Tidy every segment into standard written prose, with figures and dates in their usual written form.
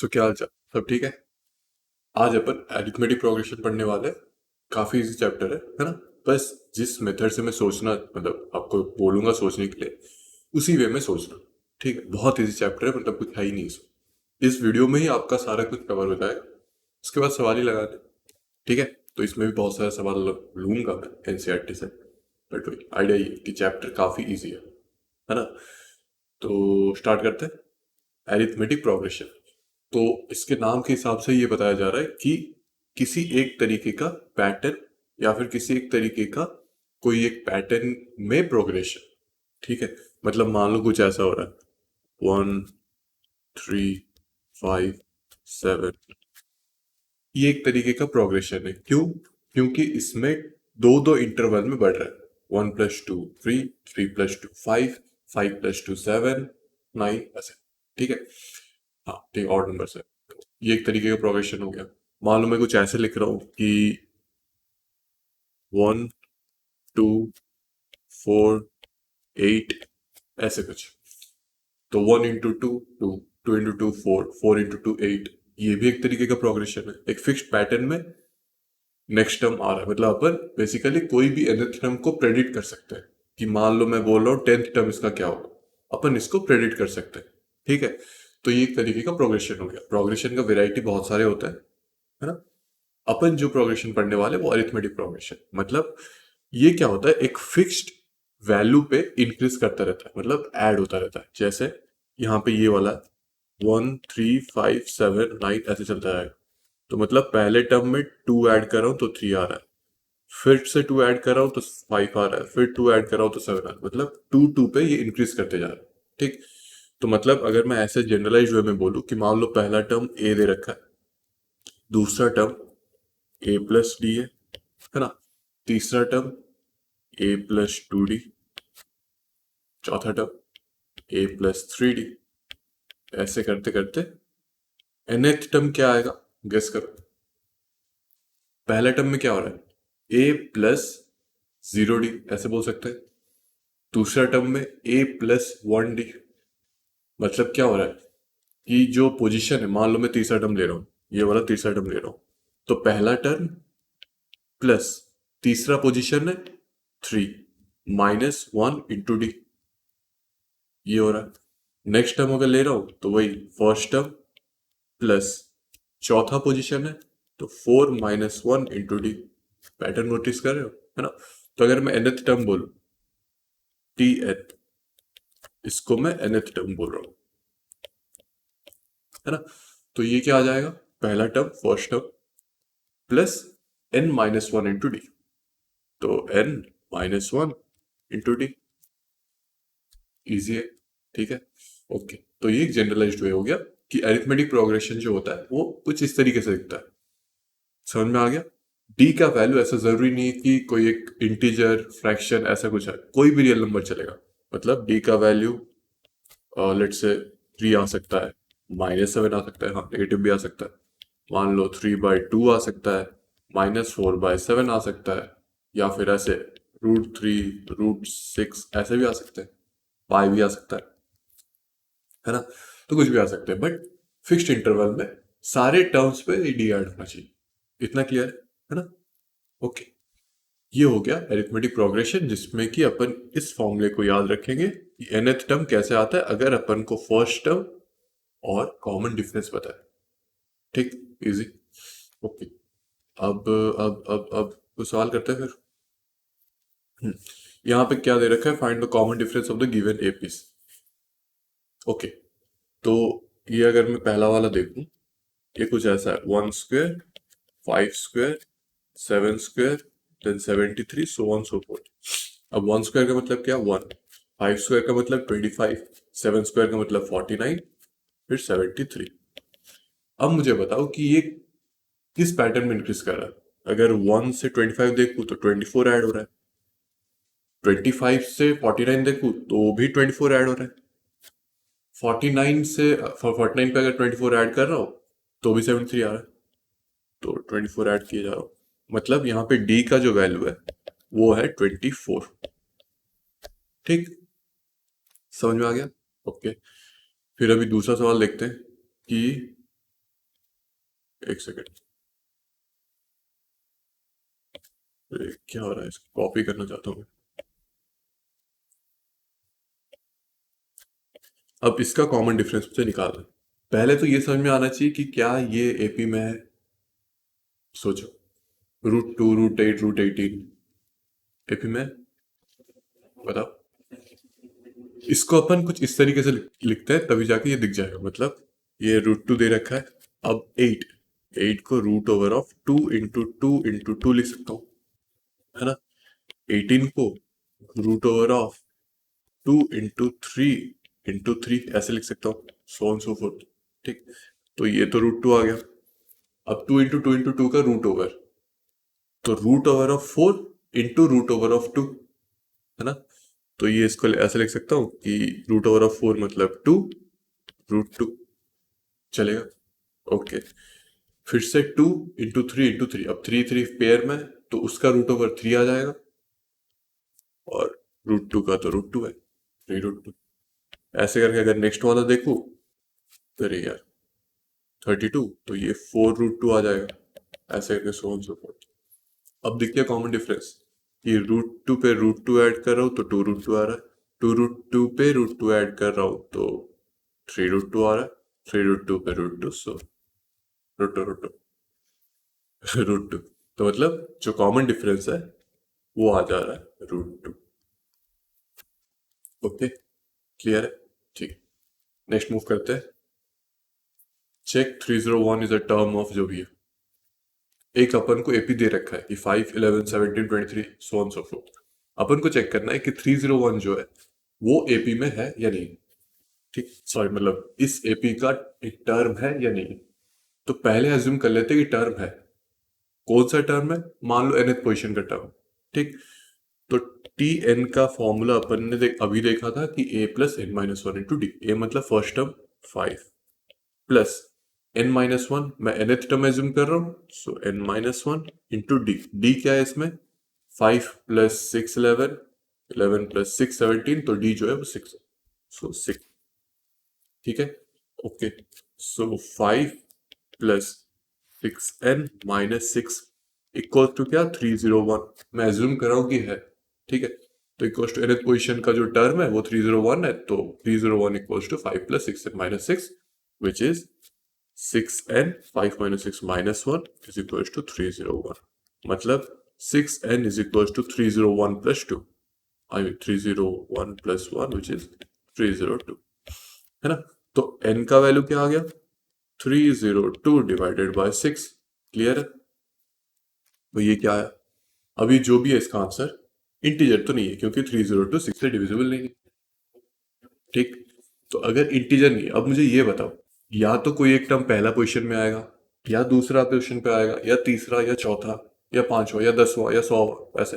सो क्या हाल चाल, सब ठीक है। आज अपन अरिथमेटिक प्रोग्रेशन पढ़ने वाले हैं। काफी इजी चैप्टर है ना। बस जिस मेथड से मैं सोचना मतलब आपको बोलूंगा सोचने के लिए उसी वे में सोचना। ठीक है, बहुत इजी चैप्टर है, मतलब कुछ है ही नहीं इसमें। इस वीडियो में ही आपका सारा कुछ कवर हो जाएगा। उसके बाद सवाल ही लगा दे। ठीक है, तो इसमें भी बहुत सारे सवाल लूंगा मैं एनसीईआरटी से। बट वही आइडिया ये है कि चैप्टर काफी इजी है ना। तो स्टार्ट करते हैं। Arithmetic progression. तो इसके नाम के हिसाब से ये बताया जा रहा है कि किसी एक तरीके का पैटर्न या फिर किसी एक तरीके का कोई एक पैटर्न में प्रोग्रेशन। ठीक है, मतलब मान लो कुछ ऐसा हो रहा है 1 3 5 7। ये एक तरीके का प्रोग्रेशन है। क्यों? क्योंकि इसमें दो दो इंटरवल में बढ़ रहा है। 1 + 2 3, 3 + 2 5, 5 + 2 7 9 ऐसे। ठीक है, हाँ ठीक, ऑड नंबर है। ये एक तरीके का प्रोग्रेशन हो गया। मान लो मैं कुछ ऐसे लिख रहा हूँ कि 1 2 4 8 ऐसे कुछ। तो 1 × 2 2, 2 × 2 4, 4 × 2 8। ये भी एक तरीके का प्रोग्रेशन है, एक फिक्स्ड पैटर्न में नेक्स्ट टर्म आ रहा है। मतलब अपन बेसिकली कोई भी nth टर्म को प्रेडिक्ट कर सकते हैं कि मान लो मैं बोल रहा हूँ 10th टर्म इसका क्या होगा, अपन इसको प्रेडिक्ट कर सकते हैं। ठीक है, तो ये एक तरीके का प्रोग्रेशन हो गया। प्रोग्रेशन का वेराइटी बहुत सारे होता है ना। अपन जो प्रोग्रेशन पढ़ने वाले वो अरिथमेटिक प्रोग्रेशन। मतलब ये क्या होता है, एक फिक्स्ड वैल्यू पे इंक्रीज करता रहता है, मतलब ऐड होता रहता है। जैसे यहाँ पे ये वाला 1 3 5 7 9 ऐसे चलता है। तो मतलब पहले टर्म में 2 ऐड कर रहा हूँ तो 3 आ रहा है, फिर से 2 ऐड कर रहा हूँ तो 5 आ रहा है, फिर 2 ऐड कर रहा हूँ तो 7 आ रहा है। मतलब 2 2 पे ये इंक्रीज करते जा रहा है। ठीक, तो मतलब अगर मैं ऐसे जनरलाइज वे में बोलूँ कि मान लो पहला टर्म ए दे रखा है, दूसरा टर्म A + D है ना, तीसरा टर्म A + 2D, चौथा टर्म A + 3D। ऐसे करते करते nth टर्म क्या आएगा, गेस करो। पहले टर्म में क्या हो रहा है, A + 0D ऐसे बोल सकते हैं। दूसरा टर्म में A + 1D। मतलब क्या हो रहा है कि जो पोजीशन है, मान लो मैं तीसरा टर्म ले रहा हूँ, ये वाला तीसरा टर्म ले रहा हूँ, तो पहला टर्म प्लस तीसरा पोजीशन है 3 -1 × D, ये हो रहा है। नेक्स्ट टर्म अगर ले रहा हूं तो वही फर्स्ट टर्म प्लस चौथा पोजीशन है तो 4 - 1 × D। पैटर्न नोटिस कर रहे हो, है ना। तो अगर मैं nth टर्म बोलूं TN, इसको मैं nth टर्म बोल रहा हूं, है ना। तो ये क्या आ जाएगा, पहला term first term plus n - 1 × D। तो n - 1 × D इजी है। ठीक है, ओके। तो ये एक जनरलाइज्ड वे हो गया कि अरिथमेटिक प्रोग्रेशन जो होता है वो कुछ इस तरीके से दिखता है। समझ में आ गया। डी का वैल्यू ऐसा जरूरी नहीं है कि कोई एक इंटीजर फ्रैक्शन ऐसा कुछ है, कोई भी रियल नंबर चलेगा। मतलब डी का वैल्यू लेट से 3 आ सकता है, -7 आ सकता है, हाँ नेगेटिव भी आ सकता है। मान लो 3/2 आ सकता है, -4/7 आ सकता है, या फिर ऐसे √3 √6 ऐसे भी आ सकते हैं, पाई भी आ सकता है ना। तो कुछ भी आ सकते हैं, बट फिक्स्ड इंटरवल में सारे टर्म्स पे डी ऐड होना चाहिए। इतना क्लियर है ना। ओके, ये हो गया अरिथमेटिक प्रोग्रेशन, जिसमें कि अपन इस फॉर्मूले को याद रखेंगे कि nth टर्म कैसे आता है अगर अपन को फर्स्ट टर्म और कॉमन डिफरेंस पता है। ठीक, इजी। ओके, अब कोई सवाल करते हैं फिर। यहाँ पे क्या दे रखा है, find the common difference of the given A P's. Okay, तो ये अगर मैं पहला वाला देखूं, ये कुछ ऐसा है 1² 5² 7² then 73 so on so forth. अब 1² का मतलब क्या, 1। 5² का मतलब 25, 7² का मतलब 49, फिर 73। अब मुझे बताओ कि ये किस पैटर्न में इंक्रीज कर रहा है। अगर 1 से 25 देखूं तो 24 ऐड हो रहा है, 25 से 49 देखूं तो भी 24 ऐड हो रहा है, 49 पे अगर 24 ऐड कर रहा हूं तो भी 73 आ रहा है। तो 24 ऐड किए जा रहा हूँ, मतलब यहाँ पे डी का जो वैल्यू है वो है 24। ठीक, समझ में आ गया। ओके, फिर अभी दूसरा सवाल देखते हैं कि एक सेकेंड, क्या हो रहा है, इसको कॉपी करना चाहता हूँ। अब इसका कॉमन डिफरेंस मुझे निकालना है। पहले तो ये समझ में आना चाहिए कि क्या ये एपी में है। सोचो, √2, √8, √18 एपी में है? बताओ। इसको अपन कुछ इस तरीके से लिखते हैं, तभी जाके ये दिख जाएगा। मतलब ये √2 दे रखा है। अब 8, 8 को √2 लिख सकता हूँ, है ना। 18 को √2 इंटू 3 ऐसे लिख सकता हूँ, सो ऑन सो फोर्थ। ठीक, तो ये तो √2 आ गया। अब 2 इंटू 2 का रूट ओवर, तो √4 इंटू √2, है ना। तो ये इसको ऐसे लिख सकता हूँ कि √4 मतलब 2 √2, चलेगा। ओके, फिर से 2 इंटू 3 अब 3 पेयर में, तो उसका √3 आ जाएगा, और √2 का तो √2 है, 3 √2। ऐसे करके अगर नेक्स्ट वाला देखूँ, अरे यार 32, तो ये 4 √2 आ जाएगा, ऐसे करके सो ऑन सो फोर्थ। अब देखिए कॉमन डिफरेंस, कि √2 पे √2 ऐड कर रहा हूँ तो 2 √2 आ रहा है, 2 √2 पे √2 ऐड कर रहा हूँ तो 3 √2 आ रहा है, 3 √2 पे √2, सो √2 √2। तो मतलब जो कॉमन डिफरेंस है वो आ जा रहा है √2। ओके, क्लियर है? ठीक, नेक्स्ट मूव करते हैं। Check 301 is a term of, जो भी है। एक अपन को एपी दे रखा है कि 5, 11, 17, 23 सो ऑन सो फोर्थ। अपन को चेक करना है कि 301 जो है वो एपी में है या नहीं। ठीक, सॉरी, मतलब इस एपी का एक टर्म है या नहीं। तो पहले अज्यूम कर लेते हैं कि टर्म है। कौन सा टर्म है? मान लो nth पोजीशन का टर्म। ठीक, तो टी एन का फॉर्मूला अपन ने अभी देखा था कि a plus N minus one into D. A मतलब फर्स्ट टर्म 5, प्लस n-1, मैं nth टर्म एज्यूम कर रहा हूँ, सो n-1 इंटू डी। डी क्या है इसमें? 5 प्लस 6 11, 11 प्लस 6 17, तो डी जो है वो 6 है, सो 6। ठीक है, okay. So 5 plus 6n-6 equal to क्या? 301। मैं एज्यूम कर रहा हूँ कि है। ठीक है, तो इक्वल टू nth पोजिशन का जो टर्म है वो 301 है, तो 301 equal to 5 plus 6n-6, which is 6n, 5 minus 6 minus 1 is equals to 301। मतलब 6n is equals to 301 plus 2, I mean 301 plus 1 which is 302, है ना। तो n का वैल्यू क्या आ गया? 302 डिवाइडेड बाय 6। क्लियर है? तो ये क्या है? अभी जो भी है इसका आंसर इंटीजर तो नहीं है, क्योंकि 302 6 से डिविजिबल नहीं है। ठीक, तो अगर इंटीजर नहीं है, अब मुझे ये बताओ, या तो कोई एक टर्म पहला पोजीशन में आएगा, या दूसरा पोजीशन पे आएगा, या तीसरा, या चौथा, या पांचवा, या 10वां, या 100वां, ऐसे।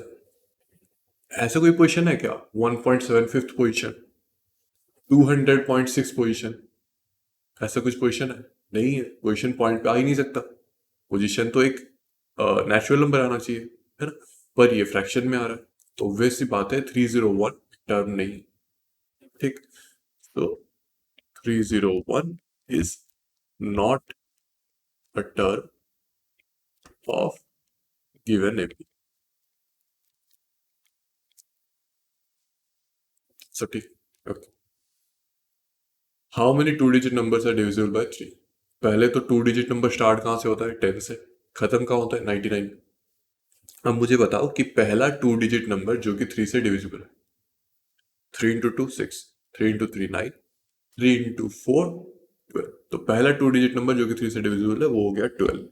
ऐसा कोई पोजीशन है क्या? 1.75 पोजीशन, 200.6 पोजीशन, ऐसा कुछ पोजीशन है? नहीं है। पोजीशन पॉइंट पे आ ही नहीं सकता। पोजीशन तो एक नेचुरल नंबर आना चाहिए, है ना। पर ये फ्रैक्शन में आ रहा है, तो ऑब्वियस सी बात है 301 टर्म नहीं। ठीक, तो 301 is not a term of given AP. So, ठीक, okay. How many two digit numbers are divisible by 3? पहले तो टू डिजिट नंबर स्टार्ट कहाँ से होता है? 10 से। खत्म कहाँ होता है? 99। अब मुझे बताओ कि पहला टू डिजिट नंबर जो कि 3 से डिविजिबल है। 3 इंटू 2 6, 3 इंटू 3 9, 3 इंटू 4 12। तो पहला टू डिजिट नंबर जो कि 3 से डिविजिबल है वो हो गया 12।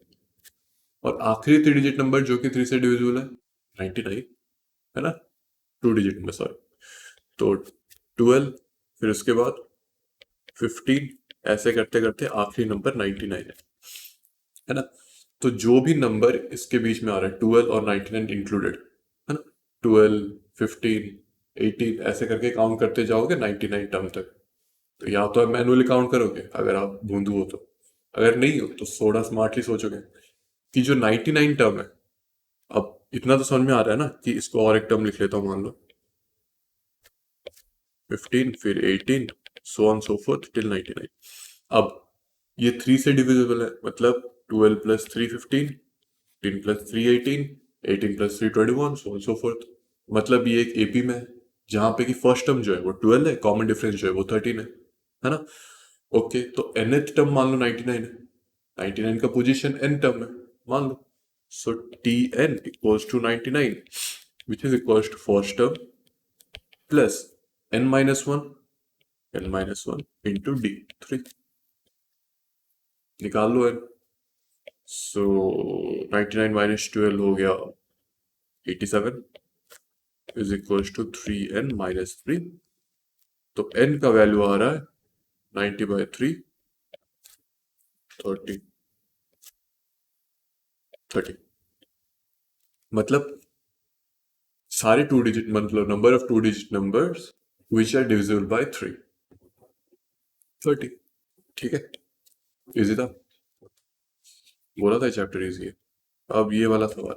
और आखिरी थ्री डिजिट नंबर जो कि 3 से डिविजिबल है 99, है ना। Two digit number, sorry. तो 12, फिर उसके बाद 15, ऐसे करते करते आखिरी नंबर 99 है ना। तो जो भी नंबर इसके बीच में आ रहा है 12 और 99 इंक्लूडेड, है ना। 12, 15, 18 ऐसे करके काउंट करते जाओगे 99 टर्म तक। तो या तो आप मैनुअली काउंट करोगे अगर आप भूंदू हो, तो अगर नहीं हो तो थोड़ा स्मार्टली सोचोगे कि जो 99 टर्म है। अब इतना तो समझ में आ रहा है ना कि इसको और एक टर्म लिख लेता हूँ, मान लो 15, फिर 18, सो ऑन सो फोर्थ टिल 99। अब ये 3 से डिविजिबल है, मतलब 12 plus 3 15, 15 plus 3 18, 18 plus 3 21, so on so fourth. मतलब ये एक एपी में है जहां पे कि फर्स्ट टर्म जो है वो 12 है, कॉमन डिफरेंस जो है वो 13 है ना। ओके, तो nth टर्म मान लो 99 है, 99 का पोजीशन n टर्म है मान लो। So T N equals to 99 which is equals to first term plus n-1 into D 3। निकाल लो n। सो 99 माइनस 12 हो गया 87 इज इक्वल्स टू 3n-3। तो n का वैल्यू आ रहा है 90/3 30 30। मतलब सारे टू डिजिट, मतलब number of two digit numbers which are divisible by 3 30। ठीक है, इजी था, बोला था चैप्टर इजी है। अब ये वाला सवाल,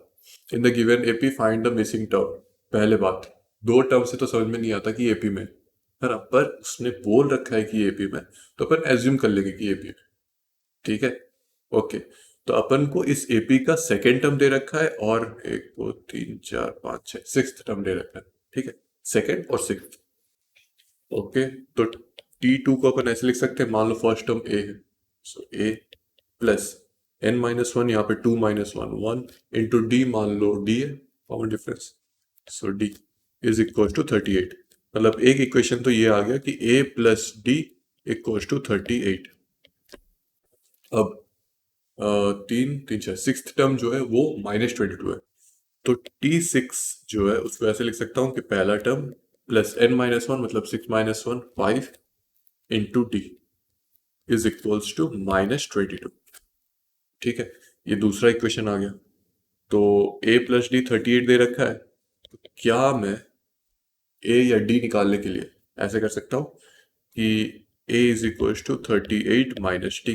in the given AP find the missing term. पहले बात, दो टर्म से तो समझ में नहीं आता कि एपी में है ना, पर उसने बोल रखा है कि एपी में, तो अपन एज्यूम कर लेंगे कि एपी में। ठीक है, ओके। तो अपन को इस एपी का सेकेंड टर्म दे रखा है और 1 2 3 4 5 6 टर्म दे रखा है। ठीक है, सेकेंड और सिक्स। ओके, तो T2 को अपन ऐसे लिख सकते हैं, मान लो फर्स्ट टर्म ए है, सो ए प्लस n-1, यहाँ पे 2 - 1 1 इंटू डी, मान लो डी है common difference, so D is equal to 38। मतलब एक इक्वेशन तो ये आ गया कि a plus D equal to 38। अब 3 3 6 सिक्स टर्म जो है वो -22 है, तो T6 जो है उसको ऐसे लिख सकता हूँ कि पहला टर्म प्लस n-1, मतलब 6 - 1 5 into D is equals to -22। ठीक है, ये दूसरा इक्वेशन आ गया। तो a प्लस डी 38 दे रखा है, तो क्या मैं a या d निकालने के लिए ऐसे कर सकता हूँ कि a is equals to 38 minus D.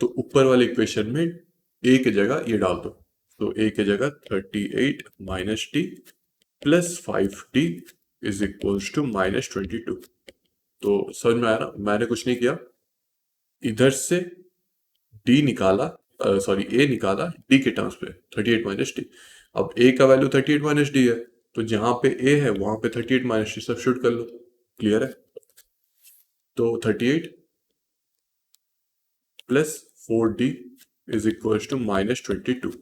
तो ऊपर वाले इक्वेशन में a की जगह ये डाल दो, तो a की जगह 38 minus D plus 5d is equals to -22। तो समझ में आया ना, मैंने कुछ नहीं किया, इधर से d निकाला, सॉरी a निकाला d के टर्म्स पे 38 माइनस डी। अब a का वैल्यू 38 माइनस डी है, तो जहां पे a है वहां पे 38 माइनस डी सब्स्टिट्यूट कर लो। क्लियर है, तो 38 plus 4d is equals to -22।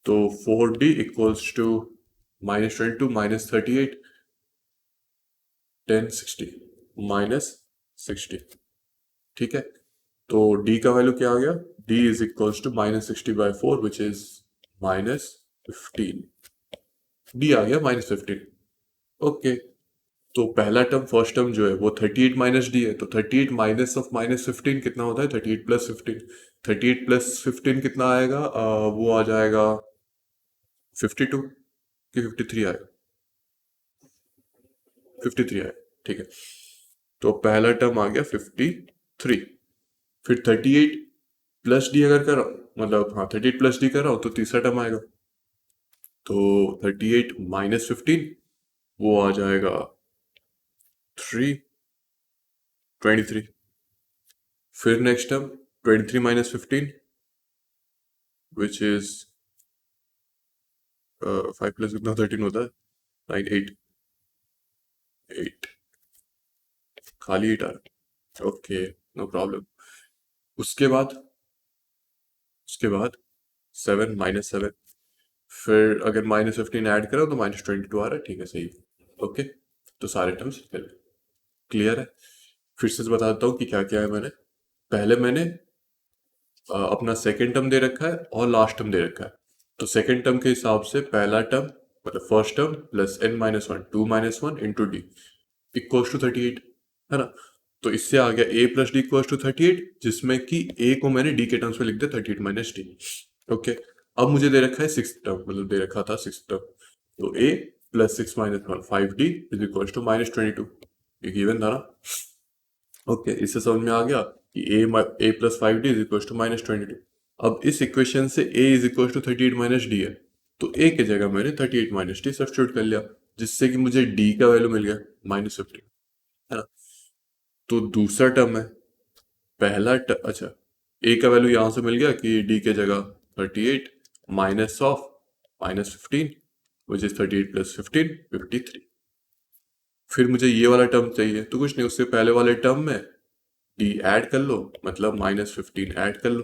तो 4d इक्वल्स टू -22 माइनस 38 1060 -60। ठीक है, तो d का वैल्यू क्या आ गया, d is equals to -60/4 which is -15। d आ गया -15। ओके, तो पहला टर्म फर्स्ट टर्म जो है वो 38 माइनस डी है, तो 38 माइनस ऑफ -15 कितना होता है, 38 प्लस 15। 38 प्लस 15 कितना आएगा, वो आ जाएगा 52 कि 53 आएगा, 53 आएगा। ठीक है, तो पहला टर्म आ गया 53। फिर 38 प्लस डी अगर कर रहा हूँ, मतलब हाँ 38 प्लस डी कर रहा हूँ, तो तीसरा टर्म आएगा, तो 38 माइनस 15 वो आ जाएगा 23। फिर next term 23 minus 15 which is 5 plus कितना 13 होता है, 9 8 8, खाली 8 आ रहा है। Okay, no problem. उसके बाद उसके बाद 7 - 7, फिर अगर -15 ऐड करो तो -22 आ रहा है। ठीक है, सही। ओके, तो सारे टर्म्स क्लियर है। फिर से बताता हूँ कि क्या क्या है। मैंने पहले मैंने अपना सेकेंड टर्म दे रखा है और लास्ट टर्म दे रखा है। तो सेकेंड टर्म के हिसाब से पहला टर्म मतलब first term plus n-1 2 - 1 into D equals to 38 है ना। तो इससे आ गया a plus D equals to 38, जिसमें कि a को मैंने d के टर्म्स में लिख दिया 38 माइनस डी। ओके, अब मुझे दे रखा है सिक्स टर्म, मतलब दे रखा था सिक्स टर्म, तो a plus 6 - 1 5d is equals to -22, ये गिवन था ना। ओके, इससे समझ में आ गया कि a plus 5d is equal to -22। अब इस इक्वेशन से a is equal to 38 minus D है, तो a की जगह मैंने 38 माइनस डी सब्स्टिट्यूट कर लिया, जिससे कि मुझे d का वैल्यू मिल गया -15 है ना। तो दूसरा टर्म है, अच्छा, ए का वैल्यू यहां से मिल गया कि डी के जगह 38 minus of -15 which is 38 plus 15 53। फिर मुझे ये वाला टर्म चाहिए, तो कुछ नहीं, उससे पहले वाले टर्म में डी ऐड कर लो, मतलब -15 ऐड कर लो,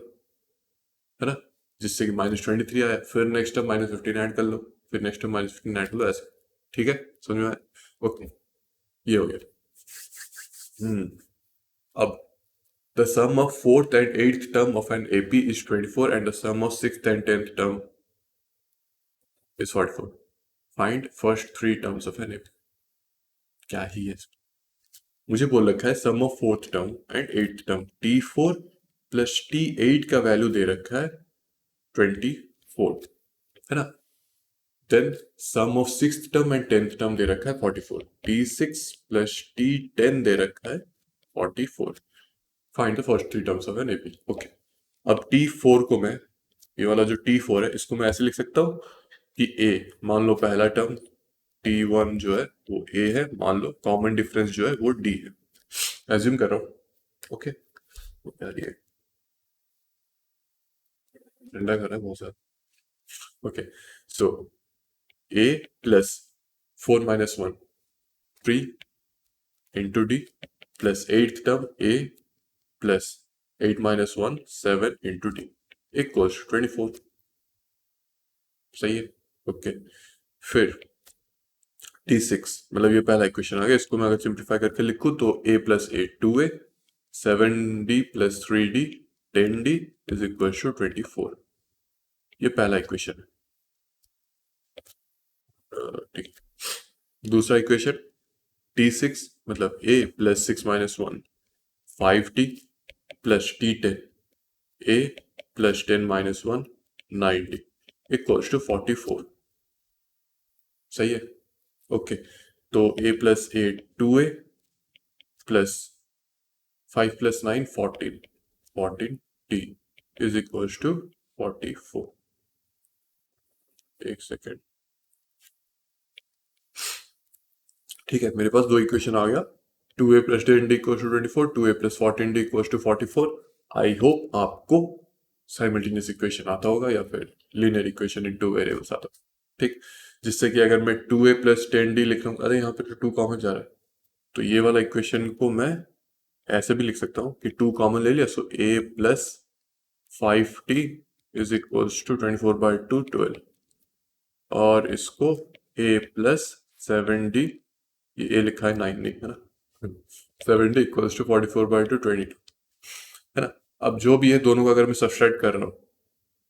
है ना, जिससे कि -23 आया। फिर नेक्स्ट टर्म -15 ऐड कर लो, फिर नेक्स्ट टर्म -15 ऐड कर लो, ऐसे। ठीक है, समझ में आया? ओके, ये हो गया। अब the sum of fourth and eighth term of an AP is 24 and the sum of sixth and tenth term is 44. Find first three terms of an AP. क्या ही है? मुझे बोल रखा है sum of fourth term and eighth term, T4 plus T8 का value दे रखा है 24, है ना। Then sum of sixth term and tenth term दे रखा है 44, T6 प्लस T10 दे रखा है 44। Find the first three terms of an AP. Okay, अब T4 को मैं, ये वाला जो T4 है इसको मैं ऐसे लिख सकता हूँ कि A, मान लो पहला टर्म T1 जो है वो A है, मान लो कॉमन डिफरेंस जो है वो D है, एज्यूम कर रहा हूँ। ओके, वो क्या है, ठंडा कर रहा है बहुत ज्यादा। Okay, so A plus 4 minus 1 3 into D plus eighth term A plus 8 minus 1 7 into D equals 24। सही है। ओके, फिर T6, मतलब ये पहला इक्वेशन आ गया, इसको मैं अगर सिंप्लीफाई करके लिखूं तो A plus 8 2A 7D plus 3D 10D is equal to 24। ये पहला इक्वेशन है। ठीक, दूसरा इक्वेशन T6 मतलब A plus 6 minus 1 5D plus T10 A plus 10 minus 1 9D equals to 44। सही है। ओके, तो A plus 8 2A plus 5 plus 9 14 14D is equals to 44। एक सेकेंड, ठीक है, मेरे पास दो इक्वेशन आ गया, 2A plus 10D equals to 24, 2A plus 14D equals to 44। I hope आपको साइमल्टेनियस इक्वेशन आता होगा या फिर linear equation in two variables आता होगा। ठीक, जिससे कि अगर मैं 2A प्लस 10D लिख रहा हूँ, अरे यहाँ पे तो 2 कॉमन जा रहा है, तो ये वाला इक्वेशन को मैं ऐसे भी लिख सकता हूँ कि 2 कॉमन ले लिया, so A plus 5D is equals to 24/2 12, और इसको A प्लस 7D, ये A लिखा है 9 नहीं, है ना, 7D इक्वल्स टू 44/2 22, है ना। अब जो भी है दोनों का अगर मैं सब्सट्रैक्ट कर रहा हूँ,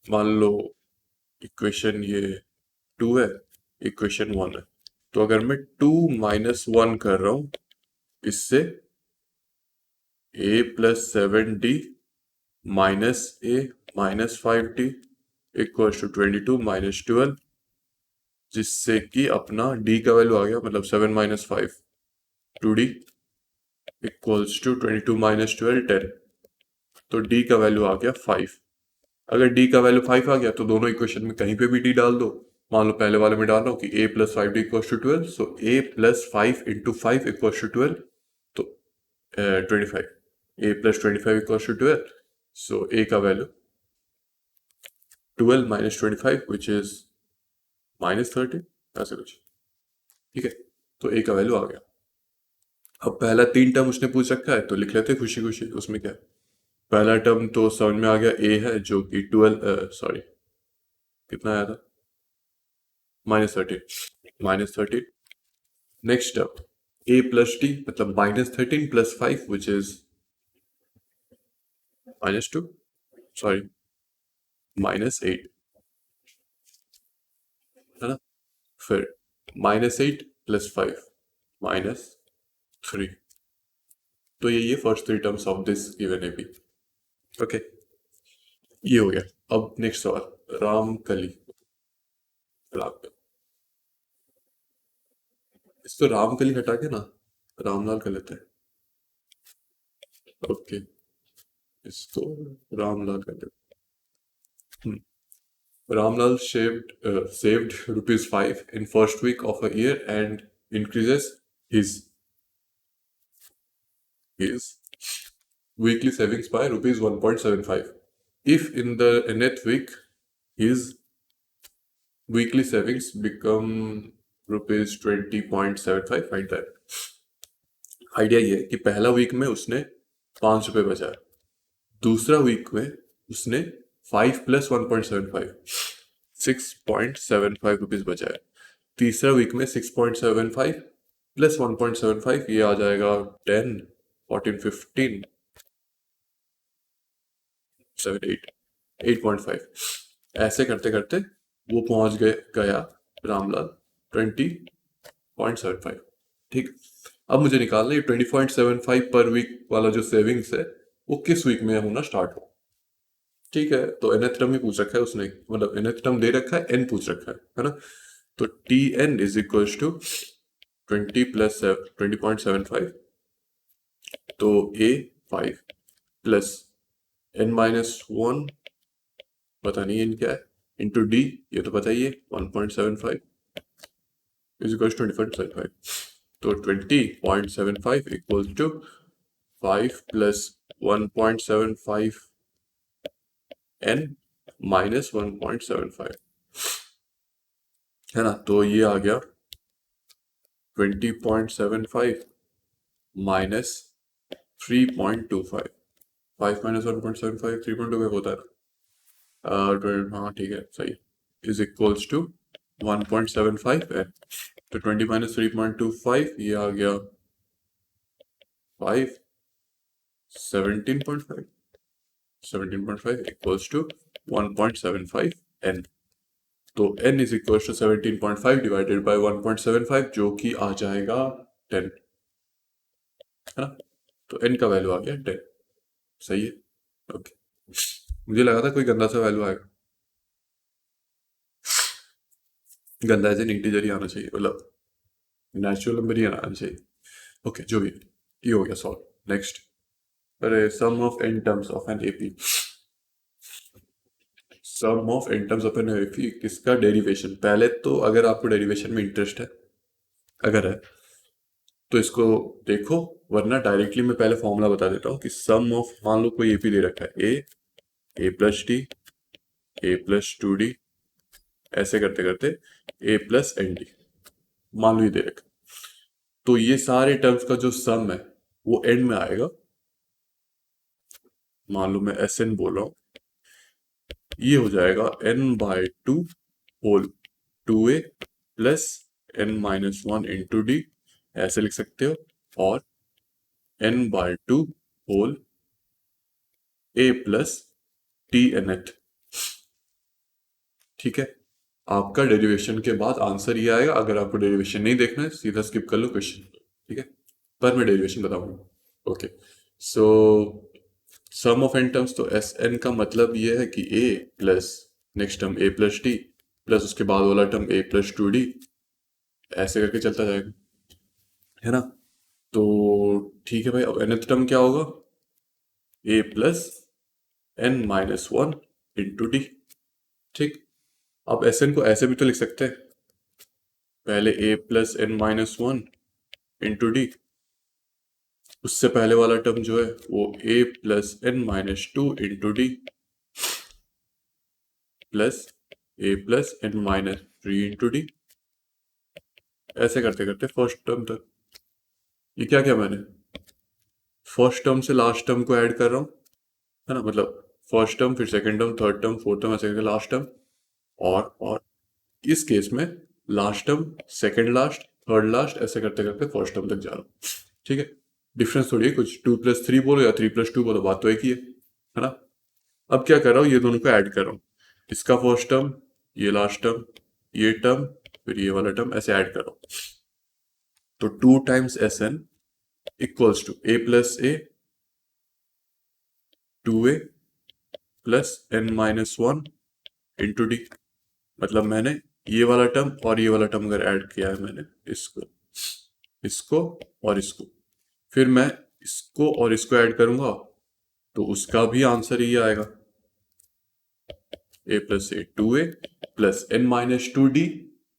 मान लो इक्वेशन ये 2 है, इक्वेशन 1 है, तो अगर मैं 2 माइनस 1 कर रहा हूँ इससे A plus 7D minus A minus 5D equals to 22 minus 12, जिससे कि अपना D का वैल्यू आ गया, मतलब 7 minus 5 2D equals to 22 minus 12 10, तो D का वैल्यू आ गया 5। अगर D का वैल्यू 5 आ गया तो दोनों इक्वेशन में कहीं पे भी D डाल दो। मान लो पहले वाले में डाल रहा हूँ कि A plus 5D equals to 12, so A plus 5 into 5 equals to 12, तो 25, A plus 25 equals to 12, so A का वैल्यू 12 माइनस 25 विच इज -30, ऐसे कुछ। ठीक है, तो A का वैल्यू आ गया। अब पहला 3 टर्म उसने पूछ रखा है तो लिख लेते हैं खुशी खुशी, उसमें क्या है। पहला टर्म तो समझ में आ गया, A है जो कि 12, सॉरी कितना आया था, -13। Next term A plus D मतलब -13 प्लस 5 विच इज -2, सॉरी -8, है ना। फिर -8 प्लस 5 -3, तो ये first three terms of this given A B. Okay, ये हो गया। अब नेक्स्ट सवाल, रामकली, रामकली, इसको रामकली हटा के ना रामलाल कर लेते हैं। ओके, इसको रामलाल कर लेते हैं। Ramlal saved ₹5 in first week of a year and increases his weekly savings by rupees 1.75. If in the nth week his weekly savings become rupees 20.75, find that. Idea ये है कि पहला वीक में उसने 5 रुपये बचाए, दूसरा वीक में उसने 5 + 1.75 6.75 रुपीज बचाए, तीसरा वीक में 6.75 + 1.75 ये आ जाएगा 10 14 15 7 8 8.5. ऐसे करते करते वो पहुंच गया रामलाल 20.75. ठीक. अब मुझे निकालना है 20.75 पर वीक वाला जो सेविंग्स है वो किस वीक में होना स्टार्ट हो. ठीक है, तो nth टर्म ही पूछ रखा है उसने, मतलब nth टर्म दे रखा है, n पूछ रखा है ना. तो Tn इज इक्वल टू 20 + 20.75, तो A 5 प्लस n-1 पता नहीं n क्या है, इंटू D ये तो पता ही है 1.75 इज इक्वल टू 20.75. तो 20.75 इक्वल टू 5 + 1.75 n - 1.75 है ना. तो ये आ गया 20.75 माइनस 3.25. 5 - 1.75 3.25 होता है ना. हाँ ठीक है, सही. Is equals to 1.75 n. तो 20 - 3.25 ये आ गया 5 17.5. 17.5 इक्वल्स टू 1.75 n. तो n इज इक्वल टू 17.5 डिवाइडेड बाय 1.75 जो कि आ जाएगा 10 है ना. तो n का वैल्यू आ गया 10. सही है. ओके. मुझे लगा था कोई गंदा सा वैल्यू आएगा. गंदा ऐसे इंटीजर ही आना चाहिए, मतलब नेचुरल नंबर ही आना चाहिए. ओके, जो भी. ये हो गया सॉल्व. नेक्स्ट. अरे sum of n terms of an AP. Sum of n terms of an AP किसका डेरिवेशन. पहले तो अगर आपको डेरिवेशन में इंटरेस्ट है, अगर है तो इसको देखो, वरना डायरेक्टली मैं पहले फॉर्मूला बता देता हूँ कि सम ऑफ, मान लो कोई एपी दे रखा है a + t a + 2d ऐसे करते करते a + nd मान लो ये दे रखा. तो ये सारे टर्म्स का जो सम है वो एंड में आएगा. मान लो मैं Sn बोल रहा हूँ, ये हो जाएगा n/2 whole 2a + n-1 into d ऐसे लिख सकते हो, और n/2 होल a + tnth. ठीक है. आपका डेरिवेशन के बाद आंसर ये आएगा. अगर आपको डेरिवेशन नहीं देखना है सीधा स्किप कर लो क्वेश्चन. ठीक है, पर मैं डेरिवेशन बताऊंगा. Okay. So sum of n terms, तो Sn का मतलब ये है कि a plus next term a + t plus उसके बाद वाला टर्म a + 2d ऐसे करके चलता जाएगा, है ना. तो ठीक है भाई, अब nth टर्म क्या होगा, a + n-1 इंटू d. ठीक. अब Sn को ऐसे भी तो लिख सकते हैं, पहले a + n-1 इंटू d, उससे पहले वाला टर्म जो है वो a + n-2 into d plus a + n-3 into d ऐसे करते करते फर्स्ट टर्म तक. ये क्या क्या मैंने फर्स्ट टर्म से लास्ट टर्म को ऐड कर रहा हूँ, है ना. मतलब फर्स्ट टर्म, फिर second term, third term, fourth term, ऐसे करके लास्ट टर्म. और इस केस में last term, second last, third last, ऐसे करते करते फर्स्ट टर्म तक जा रहा हूँ. ठीक है. डिफरेंस थोड़ी है कुछ, 2 + 3 बोलो या 3 + 2 बोलो, बात तो एक ही है ना. अब क्या कर रहा हूँ, ये दोनों को ऐड कर रहा हूँ. इसका फर्स्ट टर्म, ये लास्ट टर्म, ये टर्म, फिर ये वाला टर्म, ऐसे ऐड कर रहा हूँ. तो 2 × Sn equals to a + a 2a + n-1 into d. मतलब मैंने ये वाला टर्म और ये वाला टर्म अगर ऐड किया है मैंने, इसको और इसको, फिर मैं इसको और इसको ऐड करूंगा तो उसका भी आंसर ये आएगा, a + a 2a + n-2d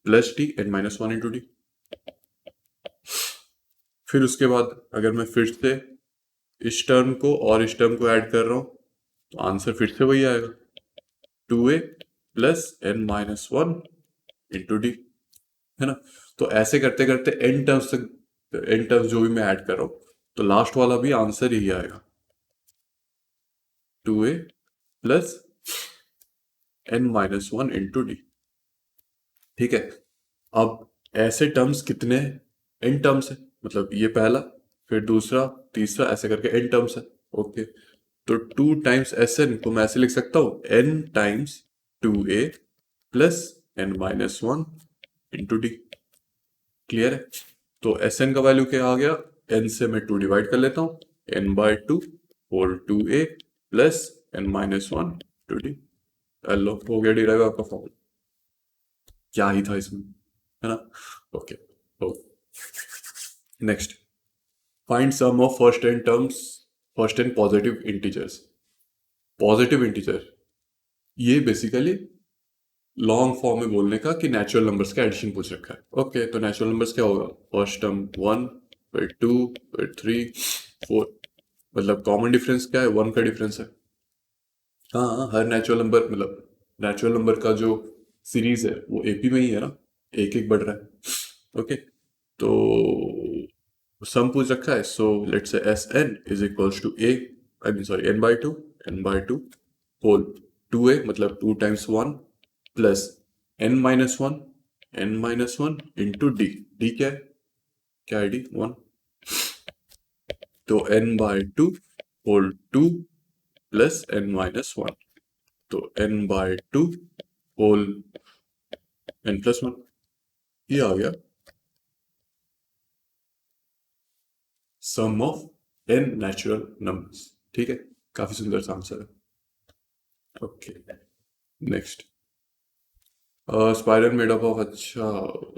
+ d n-1 into d. फिर उसके बाद अगर मैं फिर से इस टर्म को और इस टर्म को ऐड कर रहा हूं तो आंसर फिर से वही आएगा, 2a plus n minus one into D, है ना। तो ऐसे करते करते n टर्म्स तक, n टर्म्स जो भी मैं ऐड कर रहा हूं तो लास्ट वाला भी आंसर यही आएगा, 2a plus n minus one into D. ठीक है, अब ऐसे टर्म्स कितने हैं, n टर्म्स है, मतलब ये पहला, फिर दूसरा, तीसरा, ऐसे करके n टर्म्स है। ओके, तो 2 टाइम्स एस एन को मैं ऐसे लिख सकता हूँ, n times 2a plus n minus one into D. Clear है, तो एस एन का वैल्यू क्या आ गया, n से मैं 2 डिवाइड कर लेता हूँ, n by two whole 2a plus n minus one two D. लो, हो गया डिराइव आपका फॉर्मूला, क्या ही था इसमें, है ना। Okay, next, find sum of first N terms, first N positive integers. Positive integer ये बेसिकली लॉन्ग फॉर्म में बोलने का कि नेचुरल नंबर्स का एडिशन पूछ रखा है। ओके, तो नेचुरल नंबर्स क्या होगा, फर्स्ट टर्म 1, फिर 2, फिर 3, 4, मतलब कॉमन डिफरेंस क्या है, 1 का डिफरेंस है। हाँ हाँ, हर नेचुरल नंबर, मतलब नेचुरल नंबर का जो सीरीज है वो एपी में ही है ना, एक एक बढ़ रहा है। ओके, तो सम पूछ रखा है, सो let's say S N is equals to A, I mean sorry N by two whole 2a, मतलब 2 times 1 plus N minus one into D. D क्या है डी, 1, तो n by two whole 2 plus n minus one, तो n by two whole n plus one, ये आ गया sum of n natural numbers. ठीक है, काफी सुंदर सा आंसर है। Okay, next, spiral made up of, अच्छा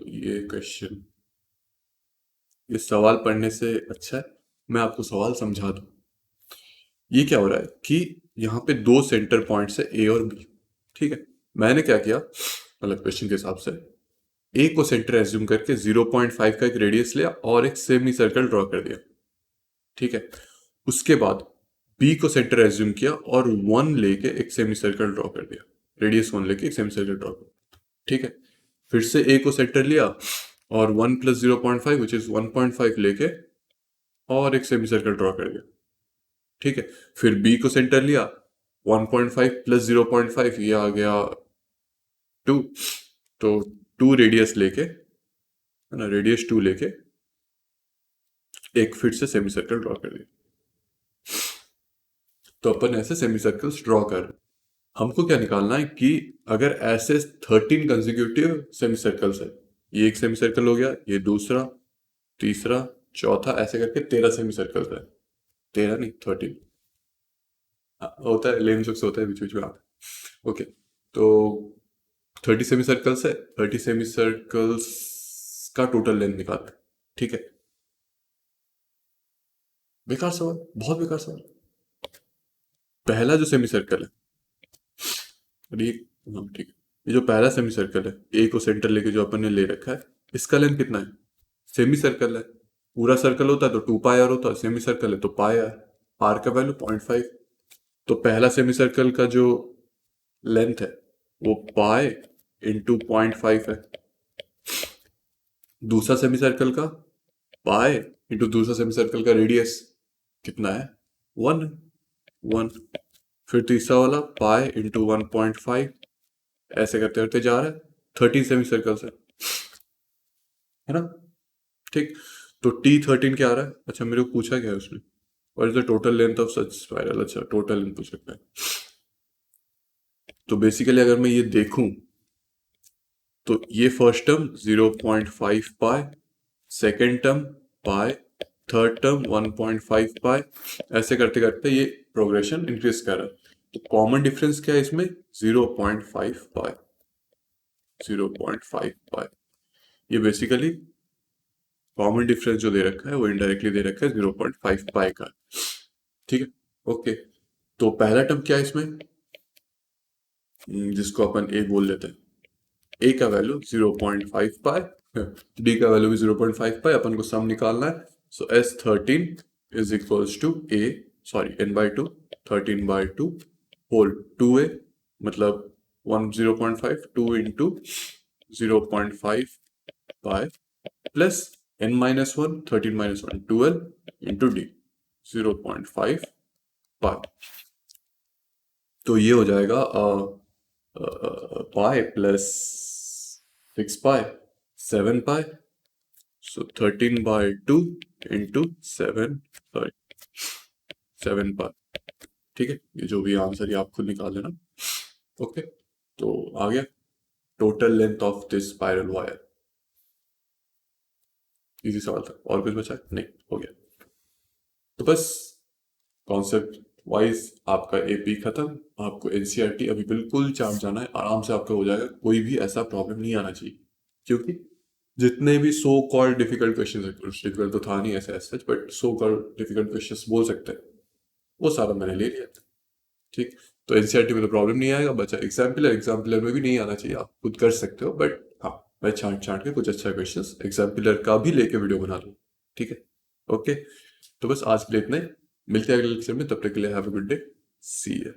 ये क्वेश्चन, ये सवाल पढ़ने से अच्छा है मैं आपको सवाल समझा दूं। ये क्या हो रहा है कि यहाँ पे दो सेंटर पॉइंट्स है ए और बी। ठीक है, मैंने क्या किया, मतलब क्वेश्चन के हिसाब से ए को सेंटर एज्यूम करके 0.5 का एक रेडियस लिया और एक सेमी सर्कल ड्रॉ कर दिया। ठीक है, उसके बाद बी को सेंटर एज्यूम किया और 1 लेके एक सेमी सर्कल ड्रॉ कर दिया, रेडियस 1 लेके एक सेमी सर्कल ड्रॉ कर दिया। ठीक है, फिर से ए को सेंटर लिया और 1 प्लस 0.5 विच इज 1.5 लेके और एक सेमी सर्कल ड्रॉ कर दिया। ठीक है, फिर बी को सेंटर लिया, 1.5 प्लस 0.5 ये आ गया 2, तो 2 रेडियस लेके, है ना, रेडियस 2 लेके एक फिर से सेमी सर्कल ड्रॉ कर दिया। तो अपन ऐसे सेमी सर्कल्स ड्रॉ कर, हमको क्या निकालना है कि अगर ऐसे 13 कंसेक्यूटिव सेमी सर्कल्स है, ये एक सेमी सर्कल हो गया, ये दूसरा, तीसरा, चौथा, ऐसे करके 13 सेमी सर्कल्स है, 13 नहीं 13, होता है लेम जोक्स होता है बीच बीच में आता है। ओके, तो 30 सेमी सर्कल्स है, 30 सेमी सर्कल्स का टोटल लेंथ निकालना है। ठीक है, बेकार सवाल, बहुत बेकार सवाल। पहला जो सेमी सर्कल है, अरे हाँ ठीक है, ये जो पहला सेमी सर्कल है, ए को सेंटर लेके जो अपन ने ले रखा है, इसका लेंथ कितना है, सेमी सर्कल है, पूरा सर्कल होता है तो 2 पाई आर होता है, सेमी सर्कल है तो पाई आर, आर का वैल्यू 0.5। तो पहला सेमी सर्कल का जो लेंथ है वो पाई इंटू 0.5 है, दूसरा सेमी सर्कल का पाई इंटू दूसरा सेमी सर्कल का रेडियस कितना है, 1, 1, फिर तीसरा वाला पाई इंटू 1.5, ऐसे करते करते जा रहा है, 13 सेमी सर्कल्स है ना। ठीक, तो T13 क्या आ रहा है, अच्छा मेरे को पूछा क्या है उसने, और is the total length of such spiral, अच्छा टोटल लेंथ पूछ सकता है। तो बेसिकली अगर मैं ये देखूं तो ये फर्स्ट टर्म 0.5 पाई, सेकेंड टर्म पाई, थर्ड टर्म 1.5 पाई, ऐसे करते करते ये प्रोग्रेशन इंक्रीज कर रहा है। तो कॉमन डिफरेंस क्या है इसमें, 0.5 पाई, 0.5 पाई, ये बेसिकली कॉमन डिफरेंस जो दे रखा है वो इनडायरेक्टली दे रखा है 0.5 पाई का। ठीक है, ओके, तो पहला टर्म क्या है इसमें, जिसको अपन ए बोल लेते हैं, ए का वैल्यू 0.5 पाई, डी का वैल्यू भी 0.5 पाई, अपन को सम निकालना है। So S13 is equals to A, sorry n by two, 13/2 whole 2a, मतलब 0.5, 2 into 0.5 by plus n minus 1, 13 minus 1, 12 into D 0.5 pi. तो ये हो जाएगा pi plus 6 pi 7 pi, so 13/2 into 7, sorry 7 pi. ठीक है, ये जो भी आंसर ये आप खुद निकाल लेना। ओके, तो आ गया total length of this spiral wire. Easy सवाल था, और कुछ बचा है? नहीं, हो गया। तो बस कॉन्सेप्ट वाइज आपका एपी खत्म। आपको एनसीईआरटी अभी बिल्कुल चाट जाना है, आराम से आपका हो जाएगा, कोई भी ऐसा प्रॉब्लम नहीं आना चाहिए। क्योंकि जितने भी सो कॉल्ड डिफिकल्ट क्वेश्चन है, कुछ डिफिकल्ट तो था नहीं ऐसे such, but so called difficult question बोल सकते हैं, वो सारा मैंने ले लिया। ठीक, तो एनसीईआरटी में तो प्रॉब्लम नहीं आएगा। बचा एग्जाम्पलर में भी नहीं आना चाहिए, आप खुद कर सकते हो, बट हाँ मैं छांट छांट के कुछ अच्छा क्वेश्चंस एग्जाम्पलर का भी लेके वीडियो बना लूँ। ठीक है, ओके। तो बस आज के लिए इतना ही, मिलते हैं अगले लेक्चर में, तब तक के लिए have a good day, see you.